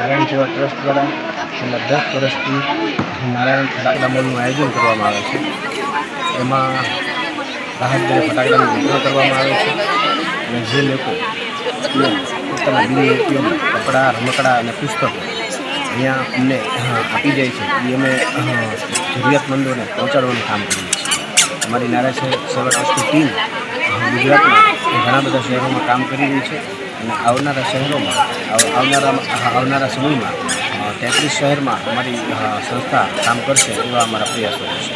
નારાયણ સેવા ટ્રસ્ટ દ્વારા છેલ્લા 10 વર્ષથી નારાયણ ફટાકડા મોલનું આયોજન કરવામાં આવે છે। એમાં રાહત દરે ફટાકડાનું વિતરણ કરવામાં આવે છે અને જે લોકો પોતાના બિનમૂર્તિઓ કપડાં રમકડાં અને પુસ્તકો અહીંયા અમને આપી જાય છે એ અમે જરૂરિયાતમંદોને પહોંચાડવાનું કામ કરીએ છીએ। અમારી નારાયણ સેવા ટ્રસ્ટની ટીમ ગુજરાતના ઘણા બધા શહેરોમાં કામ કરી રહી છે અને આવનારા સમયમાં 33 શહેરમાં અમારી સંસ્થા કામ કરશે એવા અમારા પ્રયાસો છે।